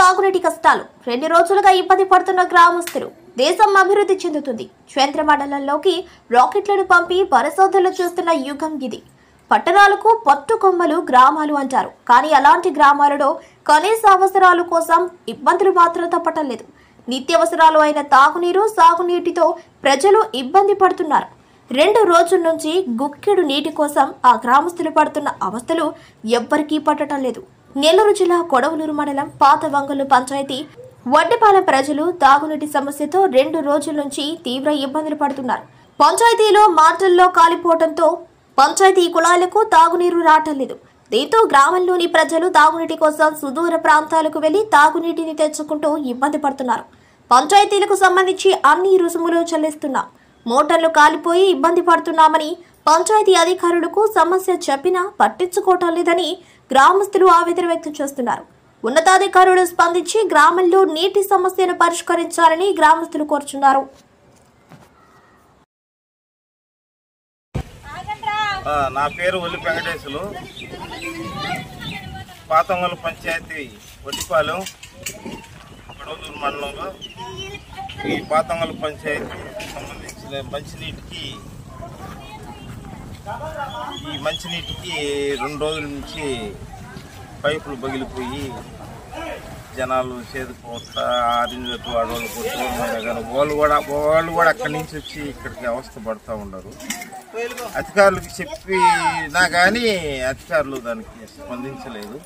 తాగునీటి కష్టాలు 2 రోజులుగా ఇబ్బంది పడుతున్న గ్రామస్తులు. దేశం అభివృద్ధి చెందుతుంది. చంద్ర మండలంలోకి రాకెట్లను పంపి పరిశోధనలు చేస్తున్న యుగం ఇది. పట్టణాలకు పట్టుకొమ్మలు గ్రామాలు అంటారు. కానీ అలాంటి గ్రామాలలో కనీస అవసరాల కోసం ఇబ్బందులు మాత్రం తప్పటం లేదు. నిత్యావసరాలు అయిన తాగునీరు, సాగునీటితో ప్రజలు ఇబ్బంది పడుతున్నారు. 2 రోజుల నుంచి గుక్కెడు నీటి కోసం ఆ గ్రామస్తులు పడుతున్న అవస్థలు ఎవ్వరికీ పట్టడం లేదు. నెల్లూరు జిల్లా కొడవలూరు మండలం పాత వంగలు పంచాయతీ వడ్డెపాలెం ప్రజలు తాగునీటి సమస్యతో 2 రోజుల నుంచి తీవ్ర ఇబ్బందులు పడుతున్నారు. పంచాయతీలో మాటల్లో కాలిపోవడంతో పంచాయతీ కుళాయిలకు తాగునీరు రావటం లేదు. దీంతో గ్రామంలోని ప్రజలు తాగునీటి కోసం సుదూర ప్రాంతాలకు వెళ్లి తాగునీటిని తెచ్చుకుంటూ ఇబ్బంది పడుతున్నారు. పంచాయతీలకు సంబంధించి అన్ని రుసుములు చెల్లిస్తున్నాం, మోటార్లు కాలిపోయి ఇబ్బంది పడుతున్నామని పంచాయతీ అధికారులకు సమస్య చెప్పినా పట్టించుకోవటం లేదని గ్రామస్తులు ఆవేదన వ్యక్తం చేస్తున్నారు. ఉన్నతాధికారులు స్పందించి గ్రామంలో నీటి సమస్యను పరిష్కరించాలని గ్రామస్తులు కోరుచున్నారు. నా పేరు ఒల్లి వెంకటేశ్వరు. పాతంగల్ పంచాయతీ వడ్డిపాలెం కొడవలూరు మండలంలో ఈ పాతంగల్ పంచాయతీ సంబంధించిన మంచినీటికి 2 రోజుల నుంచి పైపులు పగిలిపోయి జనాలు చేదుకోవట్ల ఆరింజట్టు అడవులు కొట్టుకోవడం వాళ్ళు కూడా అక్కడి నుంచి వచ్చి ఇక్కడికి అవస్థ పడుతూ ఉండరు. అధికారులకు చెప్పినా కానీ అధికారులు దానికి స్పందించలేదు.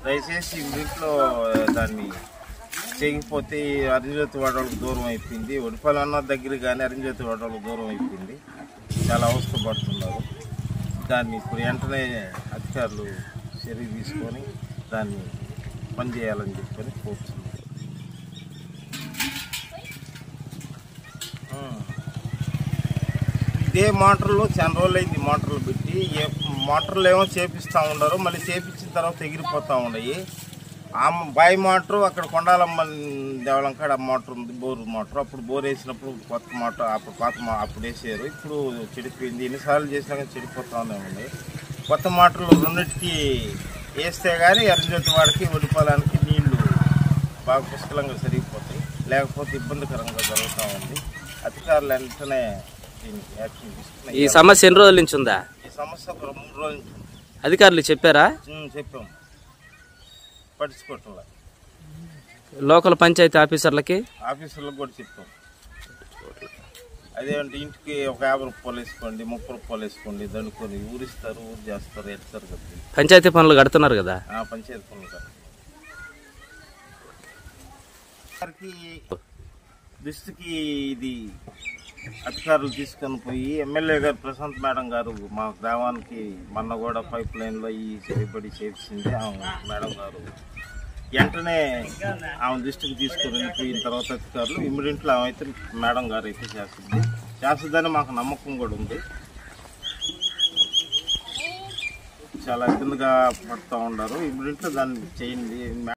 దయచేసి ఇంట్లో దాన్ని చేయకపోతే అరింజోతి వాడవాళ్ళకు దూరం అయిపోయింది. ఒడిపాలెం అన్న దగ్గర కానీ అరింజోతి వాడవాళ్ళకు దూరం అయిపోయింది. చాలా అవస్థ పడుతున్నారు. దాన్ని ఇప్పుడు వెంటనే అధికారులు చర్య తీసుకొని దాన్ని పనిచేయాలని చెప్పని కోరుతున్నారు. ఇదే మోటార్లు చాలా రోజులు అయింది. మోటార్లు పెట్టి మోటార్లు ఏమో చేపిస్తూ ఉండరు, మళ్ళీ చేపించిన తర్వాత ఎగిరిపోతూ ఉన్నాయి. ఆ బాయి మోటారు అక్కడ కొండాలమ్మ దేవాలయం కాడ మోటార్ ఉంది, బోరు మోటార్. అప్పుడు బోర్ వేసినప్పుడు కొత్త మోటార్ అప్పుడు వేసారు. ఇప్పుడు చెడిపోయింది. ఎన్నిసార్లు చేసినా కానీ చెడిపోతూనే ఉన్నాయి. కొత్త మోటార్లు రెండింటికి వేస్తే కానీ అరింజోతి వాడికి వడిపాలనికి నీళ్లు బాగా పుష్కలంగా సరిగిపోతాయి. లేకపోతే ఇబ్బందికరంగా జరుగుతూ ఉంది. అధికారులు వెంటనే దీనికి యాక్షన్ తీసుకున్నాయి. ఈ సమస్య ఎన్ని రోజుల నుంచి ఉందా? ఈ సమస్య ఒక 3 రోజుల నుంచి. అధికారులు చెప్పారా? చెప్పాము, పట్టించుకోవట్లా. లోకల్ పంచాయతీ ఆఫీసర్లకు కూడా చెప్పాం. అదేంటే ఇంటికి ఒక 50 రూపాయలు వేసుకోండి, 30 రూపాయలు వేసుకోండి, దండుకొని ఊరిస్తారు, ఊరు చేస్తారు, ఎడతారు కదా. పంచాయతీ పనులు కడుతున్నారు కదా. పంచాయతీ పనులు దృష్టికి ఇది అధికారులు తీసుకొని పోయి ఎమ్మెల్యే గారు ప్రశాంత్ మేడం గారు మా గ్రామానికి మొన్న కూడా పైప్ లైన్లో ఈ చెడిపడి చేసింది. మేడం గారు వెంటనే ఆమె దృష్టికి తీసుకొని వెళ్ళిపోయిన తర్వాత అధికారులు ఇమ్మీడియట్లో ఆమె అయితే మేడం గారు అయితే చేస్తుందని మాకు నమ్మకం కూడా ఉంది. చాలా ఇబ్బందిగా పడుతూ ఉన్నారు. ఇమ్మీడియట్లో దాన్ని చేయండి.